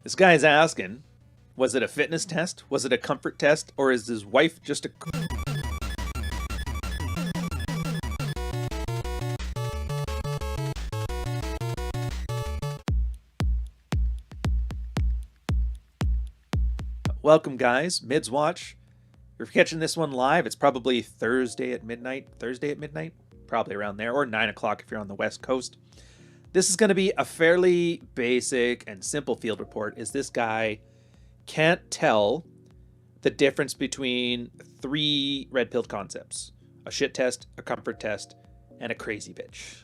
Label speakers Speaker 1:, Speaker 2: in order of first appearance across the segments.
Speaker 1: This guy's asking, was it a fitness test? Was it a comfort test? Or is his wife just a... Welcome, guys. Mids Watch. If you're catching this one live, it's probably Thursday at midnight. Probably around there. Or 9 o'clock if you're on the West Coast. This is going to be a fairly basic and simple field report. Is this guy can't tell the difference between 3 red-pilled concepts. A shit test, a comfort test, and a crazy bitch.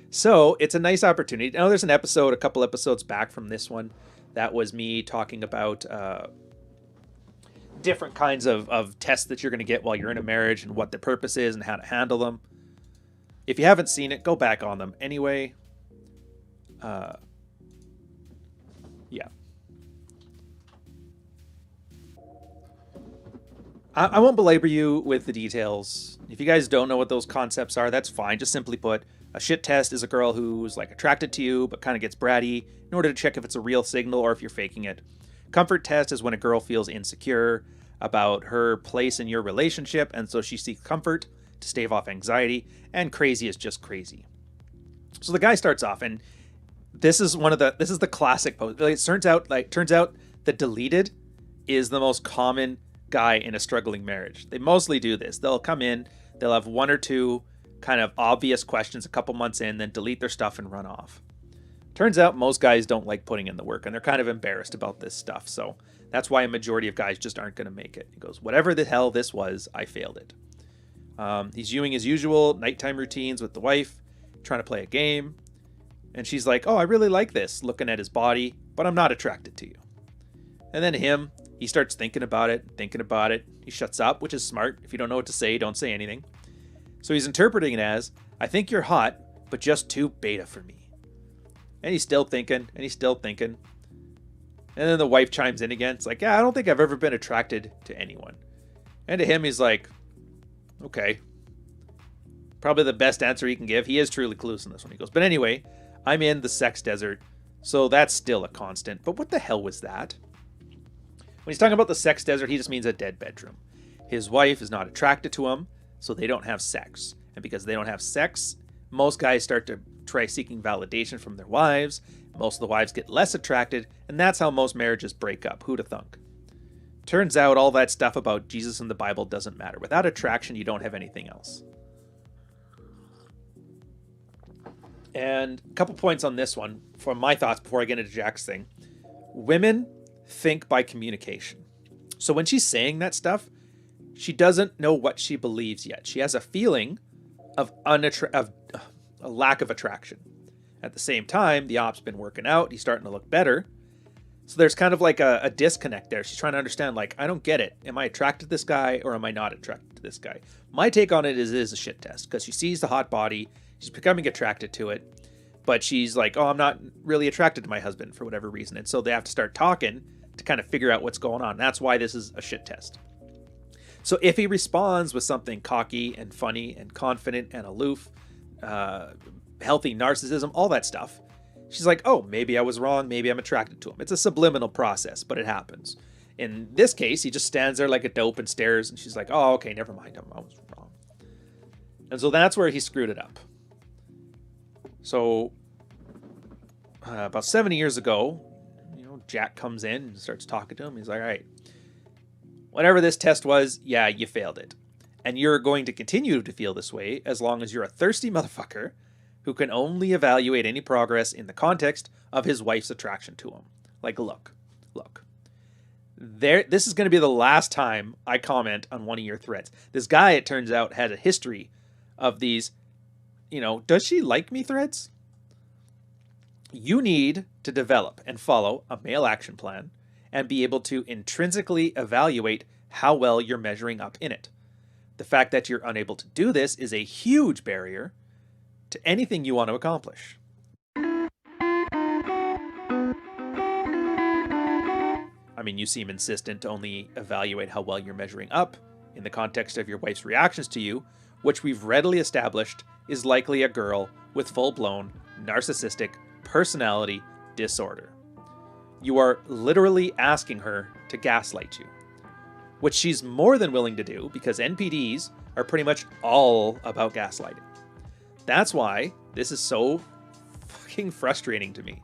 Speaker 1: So it's a nice opportunity. Now there's a couple episodes back from this one. That was me talking about different kinds of tests that you're going to get while you're in a marriage and what the purpose is and how to handle them. If you haven't seen it, go back on them. Anyway, yeah. I won't belabor you with the details. If you guys don't know what those concepts are, that's fine. Just simply put, a shit test is a girl who's like attracted to you but kind of gets bratty in order to check if it's a real signal or if you're faking it. Comfort test is when a girl feels insecure about her place in your relationship, and so she seeks comfort to stave off anxiety. And crazy is just crazy. So the guy starts off, and this is the classic post. It turns out that deleted is the most common guy in a struggling marriage. They mostly do this. They'll come in, they'll have 1 or 2 kind of obvious questions a couple months in, then delete their stuff and run off. Turns out most guys don't like putting in the work, and they're kind of embarrassed about this stuff. So that's why a majority of guys just aren't going to make it. He goes, whatever the hell this was, I failed it. He's doing his usual nighttime routines with the wife, trying to play a game. And she's like, oh, I really like this, looking at his body, but I'm not attracted to you. And then he starts thinking about it. He shuts up, which is smart. If you don't know what to say, don't say anything. So he's interpreting it as, I think you're hot, but just too beta for me. And he's still thinking. And then the wife chimes in again. It's like, yeah, I don't think I've ever been attracted to anyone. And to him, he's like, okay. Probably the best answer he can give. He is truly clueless in this one. He goes, but anyway, I'm in the sex desert, so that's still a constant. But what the hell was that? When he's talking about the sex desert, he just means a dead bedroom. His wife is not attracted to him, so they don't have sex. And because they don't have sex, most guys start to try seeking validation from their wives. Most of the wives get less attracted, and that's how most marriages break up. Who'da thunk? Turns out all that stuff about Jesus and the Bible doesn't matter. Without attraction, you don't have anything else. And a couple points on this one from my thoughts before I get into Jack's thing. Women think by communication. So when she's saying that stuff, she doesn't know what she believes yet. She has a feeling of a lack of attraction. At the same time, the op's been working out. He's starting to look better. So there's kind of like a disconnect there. She's trying to understand, like, I don't get it. Am I attracted to this guy or am I not attracted to this guy? My take on it is a shit test because she sees the hot body. She's becoming attracted to it. But she's like, oh, I'm not really attracted to my husband for whatever reason. And so they have to start talking to kind of figure out what's going on. That's why this is a shit test. So if he responds with something cocky and funny and confident and aloof, healthy narcissism, all that stuff, she's like, oh, maybe I was wrong. Maybe I'm attracted to him. It's a subliminal process, but it happens. In this case, he just stands there like a dope and stares, and she's like, oh, okay, never mind. I was wrong. And so that's where he screwed it up. So about 70 years ago, Jack comes in and starts talking to him. He's like, all right, whatever this test was, yeah, you failed it. And you're going to continue to feel this way as long as you're a thirsty motherfucker who can only evaluate any progress in the context of his wife's attraction to him. Like, look. This is going to be the last time I comment on one of your threads. This guy, it turns out, had a history of these, does she like me threads? You need to develop and follow a male action plan and be able to intrinsically evaluate how well you're measuring up in it. The fact that you're unable to do this is a huge barrier to anything you want to accomplish. I mean, you seem insistent to only evaluate how well you're measuring up in the context of your wife's reactions to you, which we've readily established is likely a girl with full-blown narcissistic personality disorder. You are literally asking her to gaslight you, which she's more than willing to do because NPDs are pretty much all about gaslighting. That's why this is so fucking frustrating to me.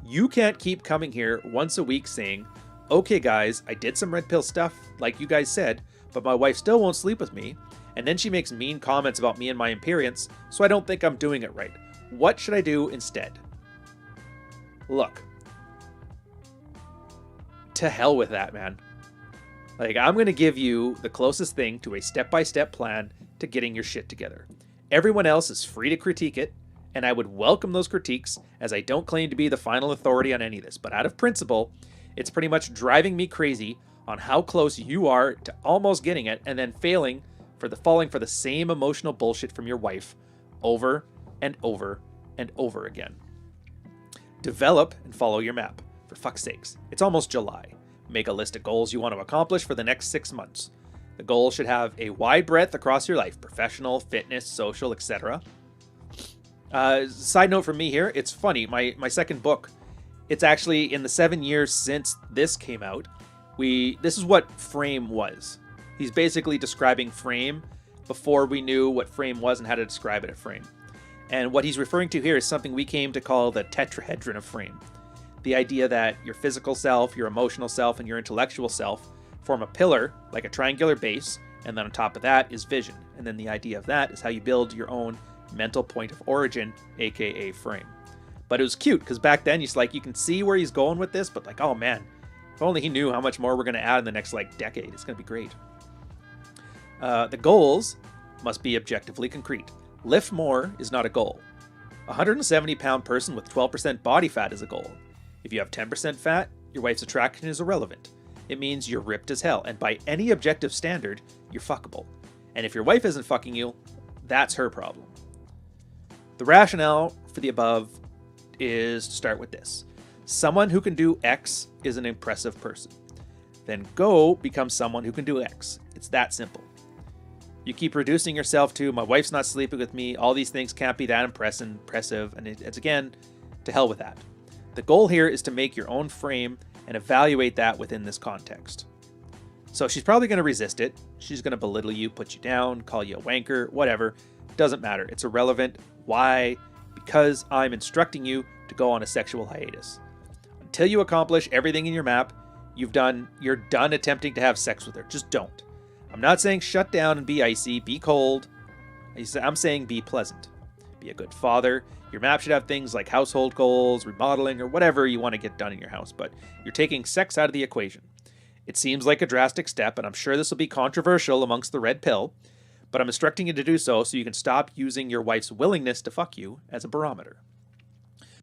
Speaker 1: You can't keep coming here once a week saying, okay guys, I did some red pill stuff like you guys said, but my wife still won't sleep with me, and then she makes mean comments about me and my appearance, so I don't think I'm doing it right. What should I do instead? Look. To hell with that, man. Like, I'm going to give you the closest thing to a step-by-step plan to getting your shit together. Everyone else is free to critique it, and I would welcome those critiques, as I don't claim to be the final authority on any of this. But out of principle, it's pretty much driving me crazy on how close you are to almost getting it, and then falling for the same emotional bullshit from your wife over and over and over again. Develop and follow your map. For fuck's sakes, it's almost July. Make a list of goals you want to accomplish for the next 6 months. The goal should have a wide breadth across your life, professional, fitness, social, etc. Side note from me here, it's funny, my second book, it's actually in the 7 years since this came out, this is what frame was. He's basically describing frame before we knew what frame was and how to describe it at frame. And what he's referring to here is something we came to call the tetrahedron of frame. The idea that your physical self, your emotional self, and your intellectual self form a pillar, like a triangular base, and then on top of that is vision. And then the idea of that is how you build your own mental point of origin, aka frame. But it was cute, because back then, you can see where he's going with this, but like, oh man, if only he knew how much more we're going to add in the next decade. It's going to be great. The goals must be objectively concrete. Lift more is not a goal. A 170-pound person with 12% body fat is a goal. If you have 10% fat, your wife's attraction is irrelevant. It means you're ripped as hell, and by any objective standard, you're fuckable. And if your wife isn't fucking you, that's her problem. The rationale for the above is to start with this. Someone who can do X is an impressive person. Then go become someone who can do X. It's that simple. You keep reducing yourself to, my wife's not sleeping with me, all these things can't be that impressive, and it's again, to hell with that. The goal here is to make your own frame and evaluate that within this context. So she's probably going to resist it. She's going to belittle you, put you down, call you a wanker, whatever. Doesn't matter. It's irrelevant. Why? Because I'm instructing you to go on a sexual hiatus. Until you accomplish everything in your map, you're done attempting to have sex with her. Just don't. I'm not saying shut down and be icy, be cold. I'm saying be pleasant. Be a good father. Your map should have things like household goals, remodeling, or whatever you want to get done in your house, but you're taking sex out of the equation. It seems like a drastic step, and I'm sure this will be controversial amongst the red pill, but I'm instructing you to do so you can stop using your wife's willingness to fuck you as a barometer.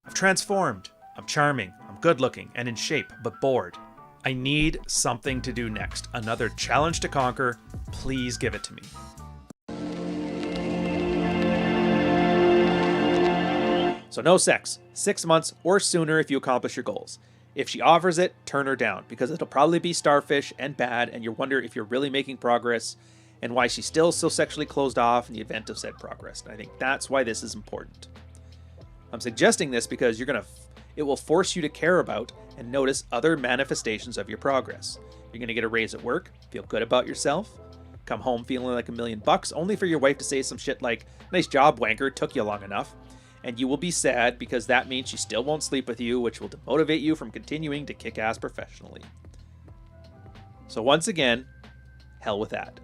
Speaker 1: I've transformed. I'm charming. I'm good looking and in shape, but bored. I need something to do next. Another challenge to conquer. Please give it to me. So no sex, 6 months or sooner if you accomplish your goals. If she offers it, turn her down, because it'll probably be starfish and bad, and you'll wonder if you're really making progress and why she's still so sexually closed off in the event of said progress. And I think that's why this is important. I'm suggesting this because it will force you to care about and notice other manifestations of your progress. You're going to get a raise at work, feel good about yourself, come home feeling like $1 million, only for your wife to say some shit like, nice job, wanker, took you long enough. And you will be sad because that means she still won't sleep with you, which will demotivate you from continuing to kick ass professionally. So once again, hell with that.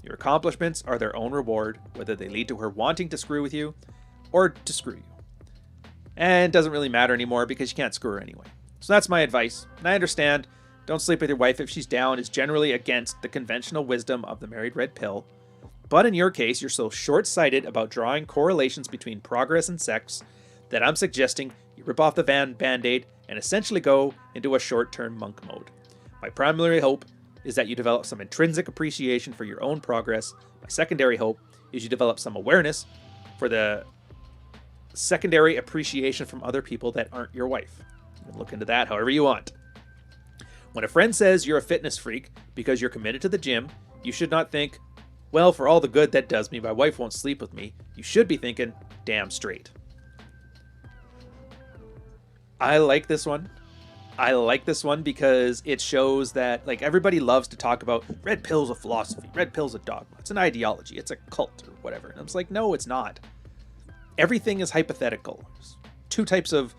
Speaker 1: Your accomplishments are their own reward, whether they lead to her wanting to screw with you or to screw you. And it doesn't really matter anymore because you can't screw her anyway. So that's my advice. And I understand, don't sleep with your wife if she's down is generally against the conventional wisdom of the married red pill. But in your case, you're so short-sighted about drawing correlations between progress and sex that I'm suggesting you rip off the Band-Aid and essentially go into a short-term monk mode. My primary hope is that you develop some intrinsic appreciation for your own progress. My secondary hope is you develop some awareness for the secondary appreciation from other people that aren't your wife. You can look into that however you want. When a friend says you're a fitness freak because you're committed to the gym, you should not think, well, for all the good that does me, my wife won't sleep with me. You should be thinking, damn straight. I like this one. I like this one because it shows that, like, everybody loves to talk about red pill's a philosophy, red pill's a dogma. It's an ideology, it's a cult or whatever. And I'm just like, no, it's not. Everything is hypothetical. There's two types of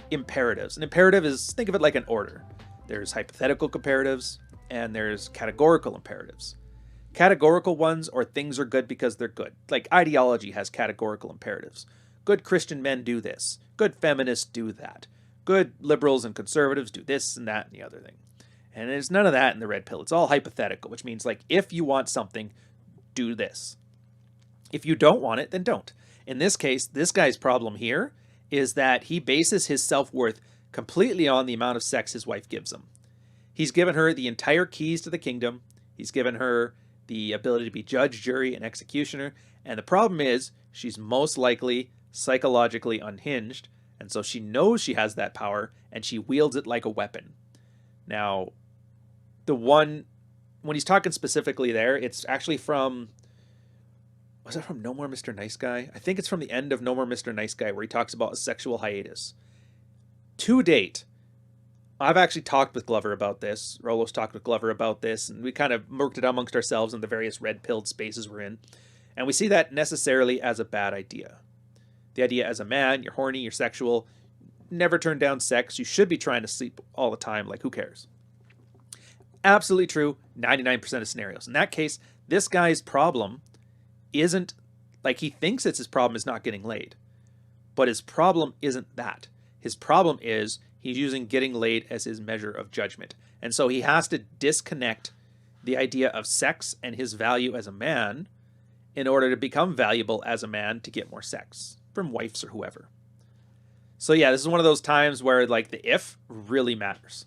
Speaker 1: imperatives. An imperative is, think of it like an order. There's hypothetical imperatives and there's categorical imperatives. Categorical ones are things are good because they're good. Like ideology has categorical imperatives. Good Christian men do this. Good feminists do that. Good liberals and conservatives do this and that and the other thing. And there's none of that in the red pill. It's all hypothetical, which means, like, if you want something, do this. If you don't want it, then don't. In this case, this guy's problem here is that he bases his self-worth completely on the amount of sex his wife gives him. He's given her the entire keys to the kingdom. He's given her the ability to be judge, jury, and executioner. And the problem is she's most likely psychologically unhinged. And so she knows she has that power and she wields it like a weapon. Now, when he's talking specifically there, it's actually from, was it from No More Mr. Nice Guy? I think it's from the end of No More Mr. Nice Guy where he talks about a sexual hiatus. To date, I've actually talked with Glover about this. Rolo's talked with Glover about this, and we kind of worked it out amongst ourselves in the various red-pilled spaces we're in. And we see that necessarily as a bad idea. The idea as a man, you're horny, you're sexual, never turn down sex, you should be trying to sleep all the time, like who cares? Absolutely true, 99% of scenarios. In that case, this guy's problem isn't, like, he thinks it's his problem is not getting laid. But his problem isn't that. His problem is he's using getting laid as his measure of judgment. And so he has to disconnect the idea of sex and his value as a man in order to become valuable as a man to get more sex from wives or whoever. So yeah, this is one of those times where, like, the if really matters.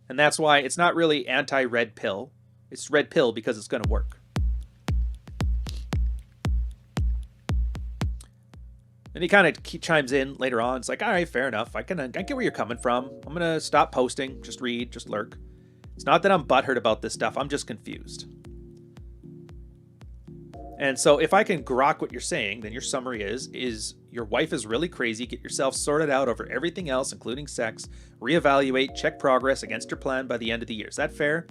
Speaker 1: And that's why it's not really anti-red pill. It's red pill because it's going to work. And he kind of chimes in later on. It's like, all right, fair enough. I get where you're coming from. I'm going to stop posting. Just read. Just lurk. It's not that I'm butthurt about this stuff. I'm just confused. And so if I can grok what you're saying, then your summary is your wife is really crazy. Get yourself sorted out over everything else, including sex. Reevaluate. Check progress against your plan by the end of the year. Is that fair?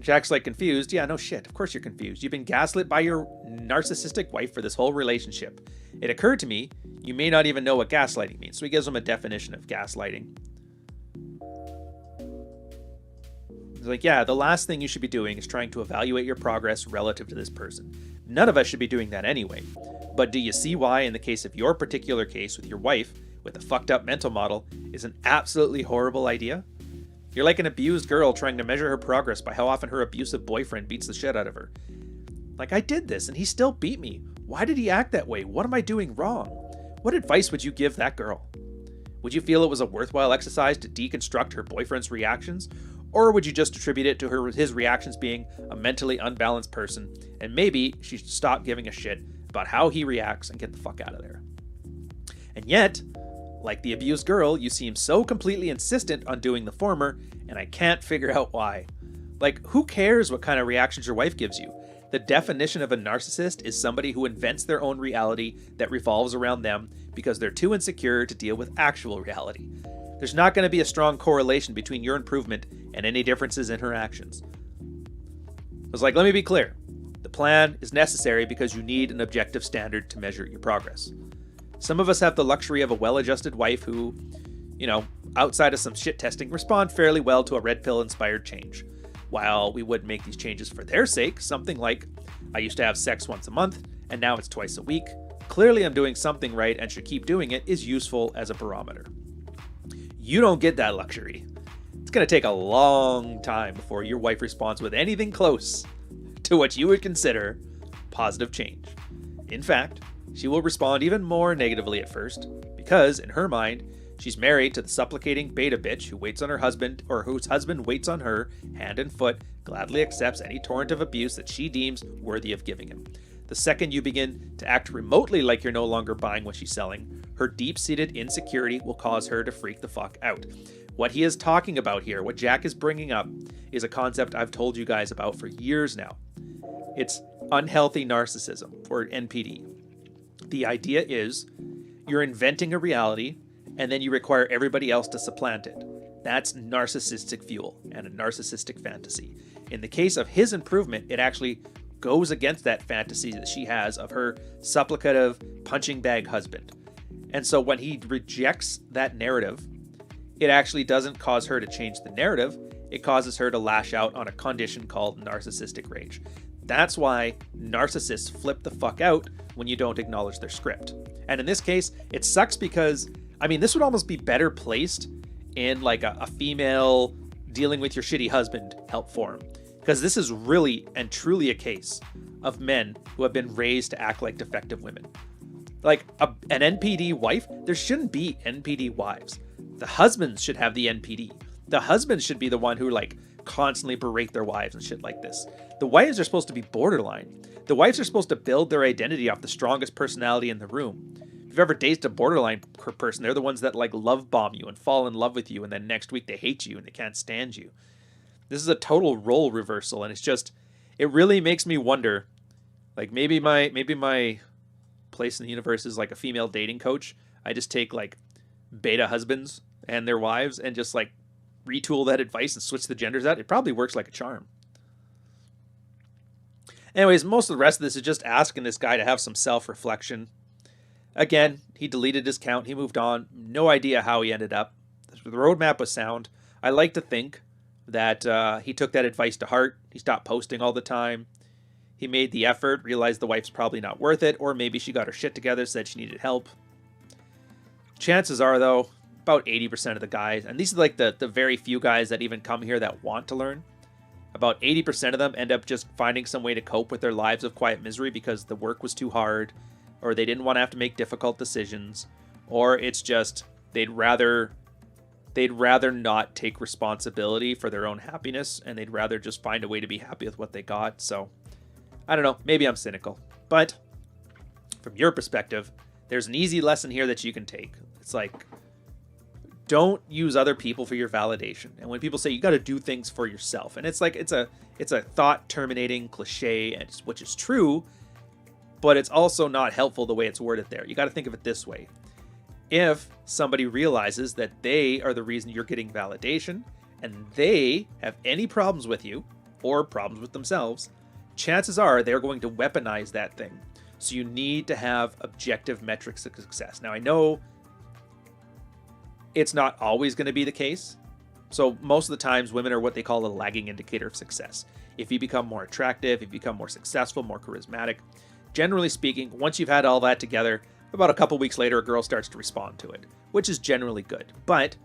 Speaker 1: Jack's like, confused. Yeah, no shit. Of course you're confused. You've been gaslit by your narcissistic wife for this whole relationship. It occurred to me, you may not even know what gaslighting means. So he gives him a definition of gaslighting. He's like, yeah, the last thing you should be doing is trying to evaluate your progress relative to this person. None of us should be doing that anyway. But do you see why, in the case of your particular case with your wife, with a fucked up mental model, is an absolutely horrible idea? You're like an abused girl trying to measure her progress by how often her abusive boyfriend beats the shit out of her. Like, I did this and he still beat me. Why did he act that way? What am I doing wrong? What advice would you give that girl? Would you feel it was a worthwhile exercise to deconstruct her boyfriend's reactions? Or would you just attribute it to his reactions being a mentally unbalanced person, and maybe she should stop giving a shit about how he reacts and get the fuck out of there? And yet, like the abused girl, you seem so completely insistent on doing the former, and I can't figure out why. Like, who cares what kind of reactions your wife gives you? The definition of a narcissist is somebody who invents their own reality that revolves around them because they're too insecure to deal with actual reality. There's not going to be a strong correlation between your improvement and any differences in her actions. I was like, let me be clear. The plan is necessary because you need an objective standard to measure your progress. Some of us have the luxury of a well-adjusted wife who, outside of some shit testing, respond fairly well to a red pill-inspired change. While we would make these changes for their sake, something like, I used to have sex once a month, and now it's twice a week. Clearly I'm doing something right and should keep doing it is useful as a barometer. You don't get that luxury. It's going to take a long time before your wife responds with anything close to what you would consider positive change. In fact, she will respond even more negatively at first, because in her mind, she's married to the supplicating beta bitch who waits on her husband, or whose husband waits on her, hand and foot, gladly accepts any torrent of abuse that she deems worthy of giving him. The second you begin to act remotely like you're no longer buying what she's selling, her deep-seated insecurity will cause her to freak the fuck out. What he is talking about here, what Jack is bringing up, is a concept I've told you guys about for years now. It's unhealthy narcissism, or NPD. The idea is you're inventing a reality, and then you require everybody else to supplant it. That's narcissistic fuel and a narcissistic fantasy. In the case of his improvement, it actually goes against that fantasy that she has of her supplicative punching bag husband. And so when he rejects that narrative, it actually doesn't cause her to change the narrative. It causes her to lash out on a condition called narcissistic rage. That's why narcissists flip the fuck out when you don't acknowledge their script. And in this case, it sucks because, I mean, this would almost be better placed in like a female dealing with your shitty husband help forum. Because this is really and truly a case of men who have been raised to act like defective women. Like an NPD wife, there shouldn't be NPD wives. The husbands should have the NPD. The husbands should be the one who like constantly berate their wives and shit like this. The wives are supposed to be borderline. The wives are supposed to build their identity off the strongest personality in the room. If you've ever dated a borderline person, they're the ones that like love bomb you and fall in love with you, and then next week they hate you and they can't stand you. This is a total role reversal, and it really makes me wonder, like maybe my place in the universe is like a female dating coach. I just take like beta husbands and their wives and just like retool that advice and switch the genders out. It probably works like a charm. Anyways, most of the rest of this is just asking this guy to have some self-reflection. Again, he deleted his account. He moved on. No idea how he ended up. The roadmap was sound. I like to think that he took that advice to heart. He stopped posting all the time. He made the effort, realized the wife's probably not worth it, or maybe she got her shit together, said she needed help. Chances are, though, about 80% of the guys, and these are like the very few guys that even come here that want to learn, about 80% of them end up just finding some way to cope with their lives of quiet misery because the work was too hard, or they didn't want to have to make difficult decisions, or it's just they'd rather not take responsibility for their own happiness, and they'd rather just find a way to be happy with what they got. So I don't know, maybe I'm cynical, but from your perspective, there's an easy lesson here that you can take. It's like, don't use other people for your validation. And when people say you got to do things for yourself, and it's like it's a thought terminating cliche, which is true, but it's also not helpful the way it's worded there. You got to think of it this way. If somebody realizes that they are the reason you're getting validation and they have any problems with you or problems with themselves, chances are they're going to weaponize that thing. So you need to have objective metrics of success. Now, I know it's not always going to be the case. So most of the times women are what they call a lagging indicator of success. If you become more attractive, if you become more successful, more charismatic, generally speaking, once you've had all that together, about a couple weeks later, a girl starts to respond to it, which is generally good. But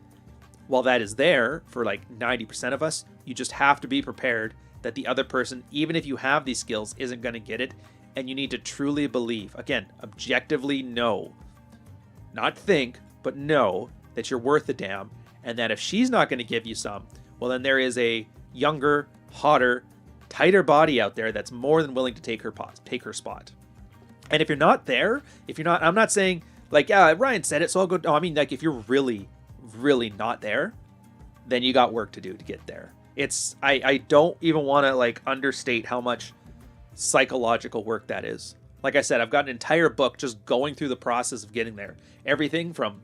Speaker 1: while that is there for like 90% of us, you just have to be prepared that the other person, even if you have these skills, isn't going to get it. And you need to truly believe, again, objectively know, not think, but know that you're worth a damn. And that if she's not going to give you some, well, then there is a younger, hotter, tighter body out there that's more than willing to take her spot. And if you're not there, I'm not saying like, yeah, Ryan said it, so I'll go. No, I mean, like if you're really, really not there, then you got work to do to get there. I don't even want to like understate how much psychological work that is. Like I said, I've got an entire book just going through the process of getting there. Everything from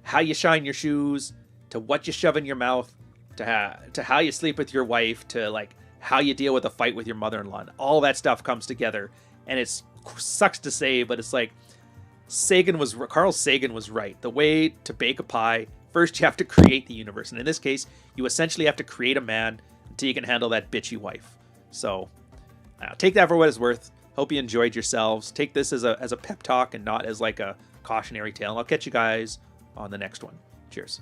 Speaker 1: how you shine your shoes, to what you shove in your mouth, to how you sleep with your wife, to like how you deal with a fight with your mother-in-law. And all that stuff comes together, and it sucks to say, but it's like Carl Sagan was right. The way to bake a pie, first you have to create the universe, and in this case, you essentially have to create a man until you can handle that bitchy wife. So take that for what it's worth. Hope you enjoyed yourselves. Take this as a pep talk and not as like a cautionary tale. And I'll catch you guys on the next one. Cheers.